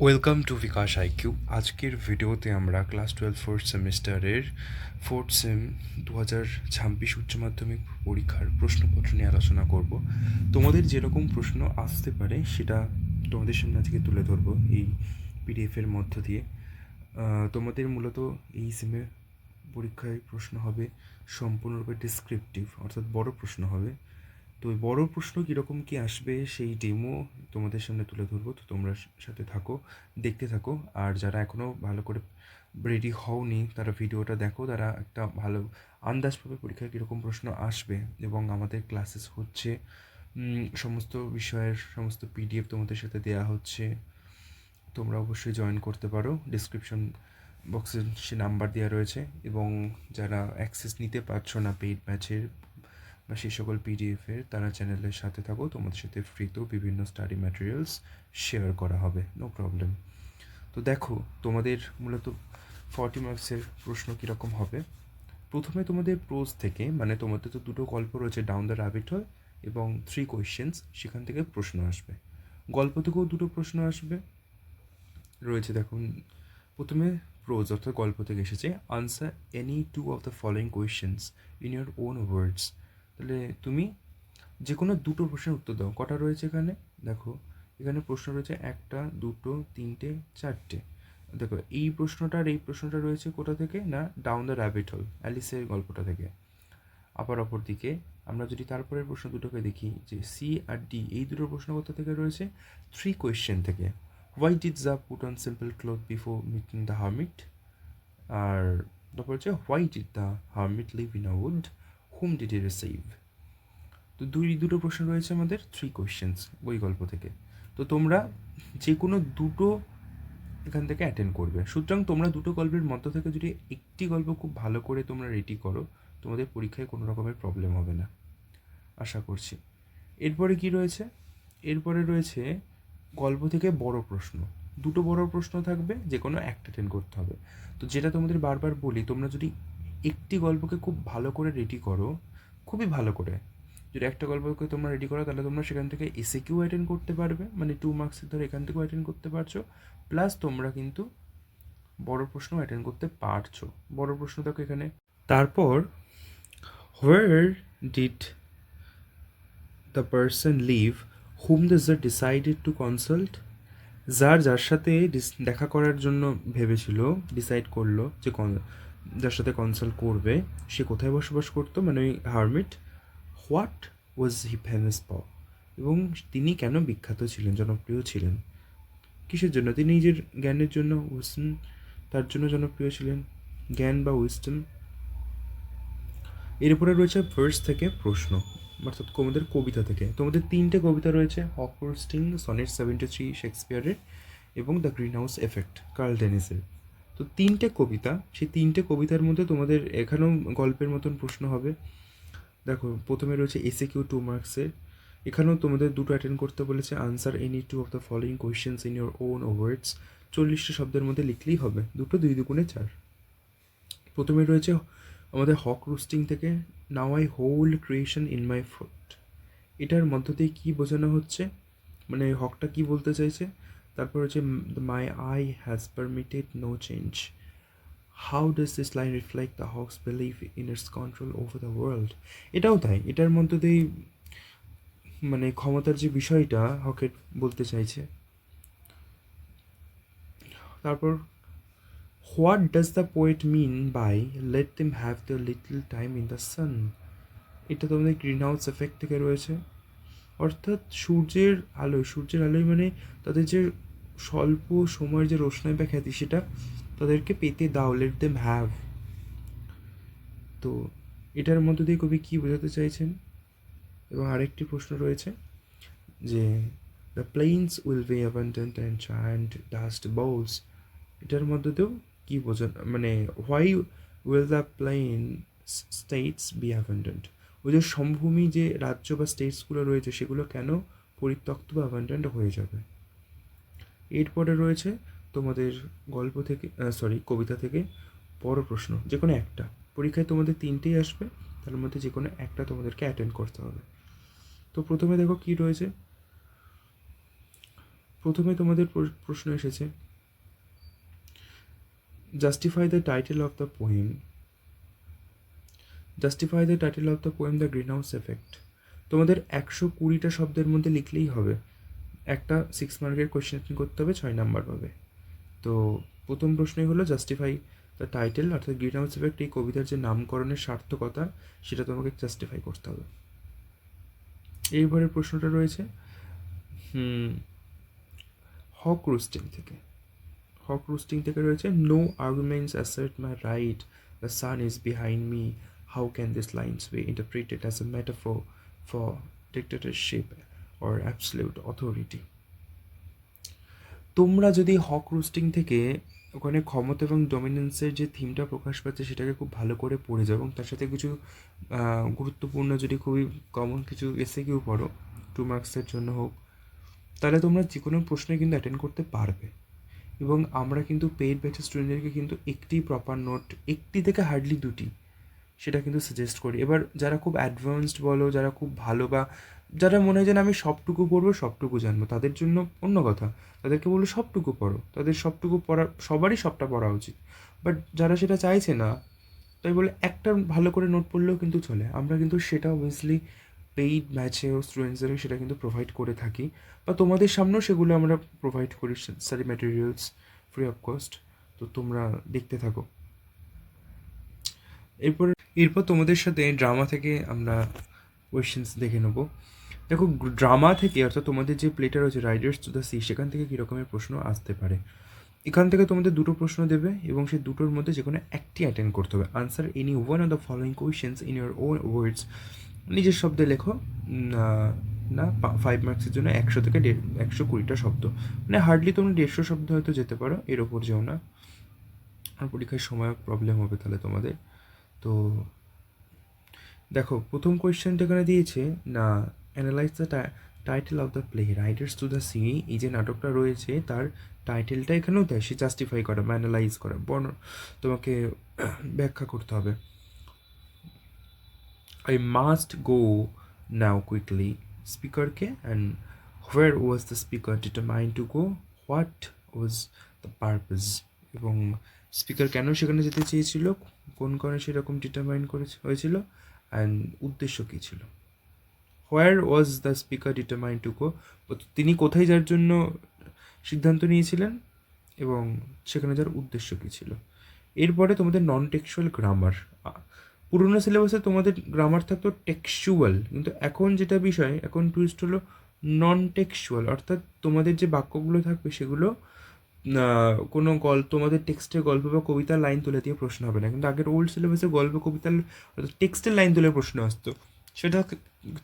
Welcome to bKash IQ. আজকের ভিডিওতে আমরা ক্লাস 12 ফোর্থ সেমিস্টারের ফোর্থ সেম 2026 উচ্চ মাধ্যমিক পরীক্ষার প্রশ্নপত্র নিয়ে আলোচনা করব। তোমাদের যেরকম প্রশ্ন আসতে পারে সেটা তোমাদের সামনে আজকে তুলে ধরবো এই পিডিএফের মধ্য দিয়ে। তোমাদের মূলত এই সেমের পরীক্ষায় প্রশ্ন হবে সম্পূর্ণরূপে ডিসক্রিপটিভ, অর্থাৎ বড় প্রশ্ন হবে। তো ওই বড় প্রশ্ন কীরকম কী আসবে সেই ডেমো তোমাদের সামনে তুলে ধরবো। তো তোমরা সাথে থাকো, দেখতে থাকো। আর যারা এখনও ভালো করে রেডি হওনি তারা ভিডিওটা দেখো, তারা একটা ভালো আন্দাজ পাবে পরীক্ষায় কীরকম প্রশ্ন আসবে। এবং আমাদের ক্লাসেস হচ্ছে, সমস্ত বিষয়ের সমস্ত পিডিএফ তোমাদের সাথে দেওয়া হচ্ছে। তোমরা অবশ্যই জয়েন করতে পারো, ডিসক্রিপশন বক্সে সে নাম্বার দেওয়া রয়েছে। এবং যারা অ্যাক্সেস নিতে পারছো না পেইড ব্যাচের বা সেই সকল পিডিএফের, তারা চ্যানেলের সাথে থাকো, তোমাদের সাথে ফ্রিতেও বিভিন্ন স্টাডি ম্যাটেরিয়ালস শেয়ার করা হবে, নো প্রবলেম। তো দেখো, তোমাদের মূলত 40 মার্কসের প্রশ্ন কীরকম হবে। প্রথমে তোমাদের প্রোজ থেকে, মানে তোমাদের তো দুটো গল্প রয়েছে, ডাউন দ্য র্যাবিট হোল এবং 3 কোয়েশ্চেন্স, সেখান থেকে প্রশ্ন আসবে। গল্প থেকেও দুটো প্রশ্ন আসবে রয়েছে। দেখুন, প্রথমে প্রোজ অর্থাৎ গল্প থেকে এসেছে, answer any two of the following questions in your own words. তাহলে তুমি যে কোনো দুটো প্রশ্নের উত্তর দাও। কটা রয়েছে এখানে দেখো, এখানে প্রশ্ন রয়েছে একটা, দুটো, তিনটে, চারটে। দেখো, এই প্রশ্নটা আর এই প্রশ্নটা রয়েছে কোথা থেকে, না ডাউন দ্য র্যাবিট হোল, অ্যালিসের গল্পটা থেকে। আবার অপর দিকে আমরা যদি তারপরের প্রশ্ন দুটোকে দেখি, যে সি আর ডি, এই দুটো প্রশ্ন কোথা থেকে রয়েছে, 3 কোয়েশ্চেন থেকে। হোয়াই ডিড জা put on simple cloth before meeting the hermit. আর তারপর হচ্ছে why did the hermit live in a wood, whom did he receive. তো দুটো প্রশ্ন রয়েছে আমাদের, 3 কোয়েশ্চেন্স ওই গল্প থেকে। তো তোমরা যে কোনো দুটো এখান থেকে অ্যাটেন্ড করবে। সুতরাং তোমরা দুটো গল্পের মধ্য থেকে যদি একটি গল্প খুব ভালো করে তোমরা রেডি করো, তোমাদের পরীক্ষায় কোনো রকমের প্রবলেম হবে না, আশা করছি। এরপরে কি রয়েছে, এরপরে রয়েছে গল্প থেকে বড় প্রশ্ন। দুটো বড় প্রশ্ন থাকবে, যে কোনো একটা অ্যাটেন্ড করতে হবে। তো যেটা তোমাদের বারবার বলি, তোমরা যদি একটি গল্পকে খুব ভালো করে রেডি করো, খুবই ভালো করে যদি একটা গল্পকে তোমরা রেডি করো, তাহলে তোমরা সেখান থেকে এসে কিউ অ্যাটেন্ড করতে পারবে, মানে 2 মার্কসের ধরে এখান থেকেও অ্যাটেন্ড করতে পারছো। প্লাস তোমরা কিন্তু বড় প্রশ্ন অ্যাটেন্ড করতে পারছো। বড় প্রশ্ন দেখো এখানে। তারপর where did the person live whom the czar decided to consult. যার সাথে দেখা করার জন্য ভেবেছিল, ডিসাইড করলো যে যার সাথে কনসাল্ট করবে, সে কোথায় বসবাস করতো, মানে ওই hermit. What was he famous for, এবং তিনি কেন বিখ্যাত ছিলেন, জনপ্রিয় ছিলেন, কিসের জন্য, তিনি নিজের জ্ঞানের জন্য, উইজডম, তার জন্য জনপ্রিয় ছিলেন, জ্ঞান বা উইজডম। এরপরে রয়েছে ভার্স থেকে প্রশ্ন, অর্থাৎ তোমাদের কবিতা থেকে। তোমাদের 3টে কবিতা রয়েছে, হক রোস্টিং, সনেট 73 শেক্সপিয়ারের, এবং the greenhouse effect Carl ডেনিসের। তো 3টে কবিতা, সেই 3টে কবিতার মধ্যে তোমাদের এখানেও গল্পের মতন প্রশ্ন হবে। দেখো, প্রথমে রয়েছে এসে কিউ 2 মার্কসের। এখানেও তোমাদের দুটো অ্যাটেন্ড করতে বলেছে, answer any two of the following questions in your own words. 40টা শব্দের মধ্যে লিখলেই হবে, দুটো 2 দুগুণে 4। প্রথমে রয়েছে আমাদের হক রোস্টিং থেকে, now I hold creation in my foot. এটার মধ্য দিয়ে কী বোঝানো হচ্ছে, মানে হকটা কী বলতে চাইছে। তারপর হচ্ছে my eye has permitted no change. How does this line reflect the hawk's believe in its control over the world. এটাও তাই, এটার মধ্য দিয়েই মানে ক্ষমতার যে বিষয়টা হকের বলতে চাইছে। তারপর what does the poet mean by let them have the little time in the sun. এটা তোমাদের গ্রিন হাউস এফেক্ট থেকে রয়েছে, অর্থাৎ সূর্যের আলোয় মানে তাদের যে স্বল্প সময়ের যে রোশনাই বা খ্যাতি, সেটা তাদেরকে পেতে দাও, লেট দেম হ্যাভ। তো এটার মধ্য দিয়ে কবি কী বোঝাতে চাইছেন। এবং আরেকটি প্রশ্ন রয়েছে, যে the plains will be abandoned and giant dust bowls. এটার মধ্যে দিয়েও কী বোঝানো, মানে why will the plain states be abandoned. ওই যে সমভূমি যে রাজ্য বা স্টেটসগুলো রয়েছে, সেগুলো কেন পরিত্যক্ত বা অ্যাবান্ডেন্ট হয়ে যাবে। এরপরে রয়েছে তোমাদের গল্প থেকে, কবিতা থেকে বড় প্রশ্ন, যে কোনো একটা। পরীক্ষায় তোমাদের 3টেই আসবে, তার মধ্যে যে কোনো একটা তোমাদেরকে অ্যাটেন্ড করতে হবে। তো প্রথমে দেখো কি রয়েছে, প্রথমে তোমাদের প্রশ্ন এসেছে, justify the title of the poem. Justify the title of the poem the greenhouse effect. তোমাদের 120টা শব্দের মধ্যে লিখলেই হবে। একটা 6 মার্কের কোয়েশ্চেন অ্যাটেন্ড করতে হবে, 6 নাম্বার পাবে। তো প্রথম প্রশ্নই হলো জাস্টিফাই দ্য টাইটেল, অর্থাৎ গ্রিন হাউস এফেক্ট এই কবিতার যে নামকরণের সার্থকতা সেটা তোমাকে জাস্টিফাই করতে হবে। এইবারের প্রশ্নটা রয়েছে হক রোস্টিং থেকে। হক রোস্টিং থেকে রয়েছে, no arguments assert my right, the sun is behind me, how can this lines be interpreted as a metaphor for dictatorship or absolute authority. তোমরা যদি হক রোস্টিং থেকে ওখানে ক্ষমতা এবং ডমিনেন্সের যে থিমটা প্রকাশ পাচ্ছে সেটাকে খুব ভালো করে পড়ে যাও এবং তার সাথে কিছু গুরুত্বপূর্ণ যদি খুবই কমন কিছু এসে কেউ পড়ো 2 মার্কসের জন্য হোক, তাহলে তোমরা যে কোনো প্রশ্নে কিন্তু অ্যাটেন্ড করতে পারবে। এবং আমরা কিন্তু পেইড ব্যাচের স্টুডেন্টদেরকে কিন্তু একটি প্রপার নোট, একটি থেকে হার্ডলি 2টি, সেটা কিন্তু সাজেস্ট করি। এবার যারা খুব অ্যাডভান্সড বলো, যারা খুব ভালো বা যারা মনে হয় যেন আমি সবটুকু পড়বো সবটুকু জানবো, তাদের জন্য অন্য কথা, তাদেরকে বললো সবটুকু পড়ো, তাদের সবটুকু পড়া, সবারই সবটা পড়া উচিত। বাট যারা সেটা চাইছে না, তাই বলে একটা ভালো করে নোট পড়লেও কিন্তু চলে। আমরা কিন্তু সেটা অবভিয়াসলি পেইড ব্যাচেও স্টুডেন্টসদেরকে সেটা কিন্তু প্রোভাইড করে থাকি, বা তোমাদের সামনেও সেগুলো আমরা প্রোভাইড করি, study materials free of cost. তো তোমরা দেখতে থাকো। এরপর তোমাদের সাথে ড্রামা থেকে আমরা কোয়েশ্চেন্স দেখে নেবো। দেখো, ড্রামা থেকে অর্থাৎ তোমাদের যে প্লেটা রয়েছে রাইডার্স টু দ্য সি, সেখান থেকে কী রকমের প্রশ্ন আসতে পারে। এখান থেকে তোমাদের 2টো প্রশ্ন দেবে এবং সেই 2টোর মধ্যে যে কোনো একটি অ্যাটেন্ড করতে হবে। Answer any one of the following questions in your own ওয়ার্ডস। নিজের শব্দে লেখো। না 5 মার্কসের জন্য 100 থেকে 120টা শব্দ, মানে হার্ডলি তোমরা 150 শব্দ হয়তো যেতে পারো, এর ওপর যেও না, আর পরীক্ষার সময় প্রবলেম হবে তাহলে তোমাদের। তো দেখো, প্রথম কোয়েশ্চেনটা এখানে দিয়েছে না, analyse the title of the play Riders to the sea. এই যে নাটকটা রয়েছে তার টাইটেলটা এখানেও দেয়, সে জাস্টিফাই করা বা অ্যানালাইজ করা, তোমাকে ব্যাখ্যা করতে হবে। I must go now quickly, স্পিকারকে, and where was the speaker determined to go, what was the purpose, এবং স্পিকার কেন সেখানে যেতে চেয়েছিল, কোন কারণে সেরকম ডিটারমাইন হয়েছিল, অ্যান্ড উদ্দেশ্য কী ছিল। Where was the speaker determined to go, তিনি কোথায় যাওয়ার জন্য সিদ্ধান্ত নিয়েছিলেন এবং সেখানে যাওয়ার উদ্দেশ্য কী ছিল। এরপরে তোমাদের নন টেক্সচুয়াল গ্রামার। পুরোনো সিলেবাসে তোমাদের গ্রামার থাকতো টেক্সচুয়াল, কিন্তু এখন যেটা বিষয়, এখন টুইস্ট হলো নন টেক্সচুয়াল, অর্থাৎ তোমাদের যে বাক্যগুলো থাকবে সেগুলো কোনো তোমাদের টেক্সটের গল্প বা কবিতার লাইন তুলে দিয়ে প্রশ্ন হবে না। কিন্তু আগের ওল্ড সিলেবাসে গল্প কবিতার অর্থাৎ টেক্সটের লাইন তুলে প্রশ্ন আসতো, সেটা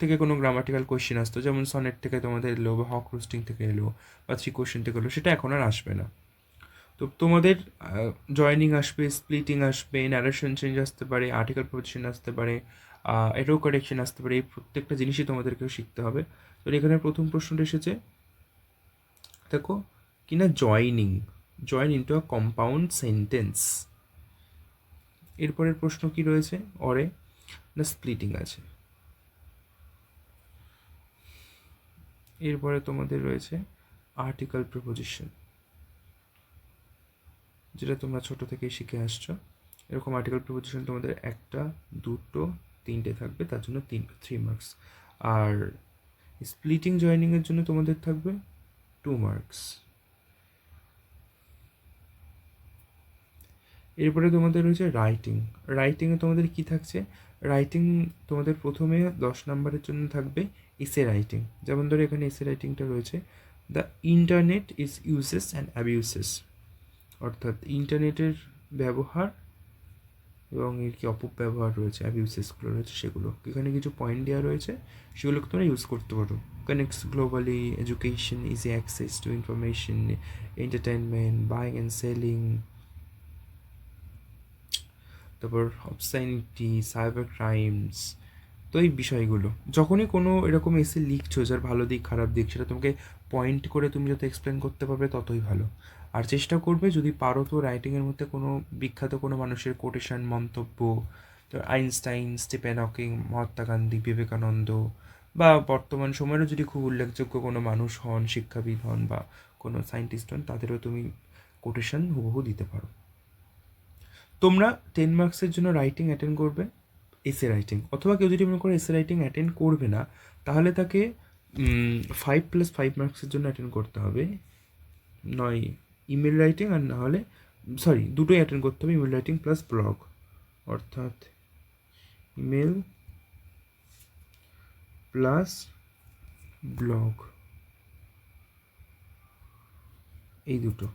থেকে কোনো গ্রামাটিক্যাল কোয়েশ্চেন আসতো, যেমন সনেট থেকে তোমাদের এলো বা হক রোস্টিং থেকে এলো বা 3 কোয়েশ্চেন থেকে এলো, সেটা এখন আর আসবে না। তো তোমাদের জয়নিং আসবে, স্প্লিটিং আসবে, ন্যারেশন চেঞ্জ আসতে পারে, আর্টিকেল প্রপোজিশন আসতে পারে, এরো কারেকশন আসতে পারে, এই প্রত্যেকটা জিনিসই তোমাদেরকেও শিখতে হবে। তো এখানে প্রথম প্রশ্নটা এসেছে, দেখো কিনা joining, join into a compound sentence. এরপরের প্রশ্ন কি রয়েছে, অরে না স্প্লিটিং আছে। এরপরে তোমাদের রয়েছে আর্টিকেল প্রিপোজিশন, যেটা তোমরা ছোট থেকেই শিখে আসছো। এরকম আর্টিকেল প্রিপোজিশন তোমাদের 1টা 2টো 3টে থাকবে, তার জন্য 3 মার্কস। আর স্প্লিটিং জয়েনিংয়ের জন্য তোমাদের থাকবে 2 মার্কস। এরপরে তোমাদের রয়েছে রাইটিং। রাইটিংয়ে তোমাদের কি থাকছে, রাইটিং তোমাদের প্রথমে 10 নম্বরের জন্য থাকবে এসে রাইটিং। যেমন ধরো এখানে এসে রাইটিংটা রয়েছে, the internet is uses and abuses, অর্থাৎ ইন্টারনেটের ব্যবহার এবং এর কি অপব্যবহার রয়েছে, অ্যাবিউসেসগুলো রয়েছে, সেগুলো এখানে কিছু পয়েন্ট দেওয়া রয়েছে, সেগুলোকে তোমরা ইউজ করতে পারো। Connects globally, education, easy access to information, entertainment, buying and selling, তারপর অবসাইনিটি, সাইবার ক্রাইমস। তো এই বিষয়গুলো যখনই কোনো এরকম এসে লিখছো যার ভালো দিক খারাপ দিক, সেটা তোমাকে পয়েন্ট করে তুমি যত এক্সপ্লেন করতে পারবে ততই ভালো। আর চেষ্টা করবে যদি পারো তো রাইটিংয়ের মধ্যে কোনো বিখ্যাত কোনো মানুষের কোটেশন, মন্তব্য, তো Einstein, Stephen Hawking, Mahatma Gandhi, Vivekananda, বা বর্তমান সময়েরও যদি খুব উল্লেখযোগ্য কোনো মানুষ হন, শিক্ষাবিদ হন বা কোনো সায়েন্টিস্ট হন, তাদেরও তুমি কোটেশন হুবহু দিতে পারো। তোমরা 10 মার্কসের জন্য রাইটিং অ্যাটেন্ড করবে, এসে রাইটিং, অথবা কেউ যদি মনে করে এসে রাইটিং অ্যাটেন্ড করবে না, তাহলে তাকে 5+5 মার্কসের জন্য অ্যাটেন্ড করতে হবে, নয় ইমেল রাইটিং আর না হলে দুটোই অ্যাটেন্ড করতে হবে, ইমেল রাইটিং প্লাস ব্লগ, অর্থাৎ ইমেল প্লাস ব্লগ, এই দুটো।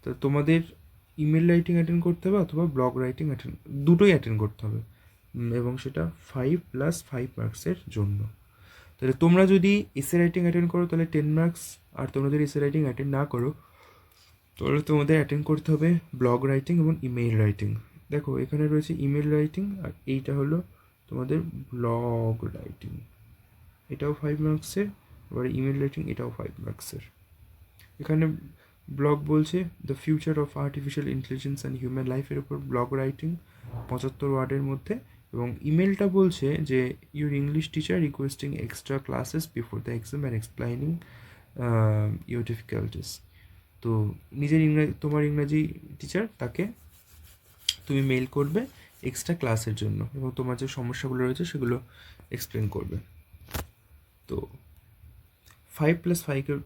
তো তোমাদের ইমেল রাইটিং অ্যাটেন্ড করতে হবে অথবা ব্লগ রাইটিং দুটোই অ্যাটেন্ড করতে হবে, এবং সেটা 5+5 মার্কসের জন্য। তাহলে তোমরা যদি এসে রাইটিং অ্যাটেন্ড করো তাহলে 10 মার্কস, আর তোমরা যদি এসে রাইটিং অ্যাটেন্ড না করো তাহলে তোমাদের অ্যাটেন্ড করতে হবে ব্লগ রাইটিং এবং ইমেল রাইটিং। দেখো এখানে রয়েছে ইমেল রাইটিং, আর এইটা হলো তোমাদের ব্লগ রাইটিং, এটাও 5 মার্কসের, এবার ইমেল রাইটিং এটাও 5 মার্কসের। এখানে ব্লগ বলছে the future of artificial intelligence and human লাইফের উপর ব্লগ রাইটিং 75 ওয়ার্ডের মধ্যে, এবং ইমেলটা বলছে যে your English teacher requesting extra classes before the exam and explaining your difficulties. তো তোমার ইংরাজি টিচার, তাকে তুমি মেল করবে এক্সট্রা ক্লাসের জন্য, এবং তোমার যে সমস্যাগুলো রয়েছে সেগুলো এক্সপ্লেন করবে। তো 5+5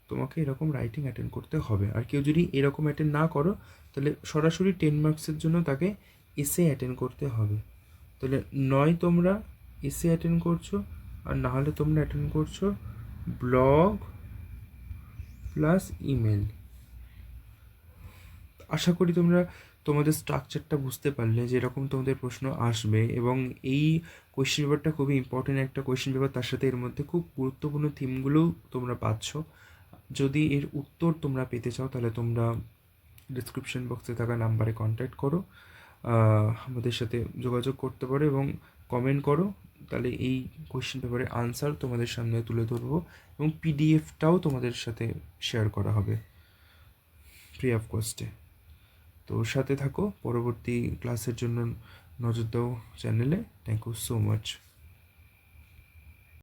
তোমাকে এরকম রাইটিং অ্যাটেন্ড করতে হবে। আর কেউ যদি এরকম অ্যাটেন্ড না করো তাহলে সরাসরি 10 মার্কসের জন্য তাকে এসে অ্যাটেন্ড করতে হবে। তাহলে নয় তোমরা এসে অ্যাটেন্ড করছো, আর না হলে তোমরা অ্যাটেন্ড করছো ব্লগ প্লাস ইমেল। আশা করি তোমরা তোমাদের স্ট্রাকচারটা বুঝতে পারলে যে এরকম তোমাদের প্রশ্ন আসবে, এবং এই কোয়েশ্চেন পেপারটা খুবই ইম্পর্টেন্ট একটা কোয়েশ্চেন পেপার, তার সাথে এর মধ্যে খুব গুরুত্বপূর্ণ থিমগুলোও তোমরা পাচ্ছ। যদি এর উত্তর তোমরা পেতে চাও তাহলে তোমরা ডিসক্রিপশন বক্সে থাকা নাম্বারে কন্ট্যাক্ট করো, আমাদের সাথে যোগাযোগ করতে পারো এবং কমেন্ট করো, তাহলে এই কোয়েশ্চেন পেপারের আনসার তোমাদের সামনে তুলে ধরবো, এবং পিডিএফটাও তোমাদের সাথে শেয়ার করা হবে ফ্রি অফ কস্টে। তো সাথে থাকো, পরবর্তী ক্লাসের জন্য নজর দাও চ্যানেলে। Thank you so much.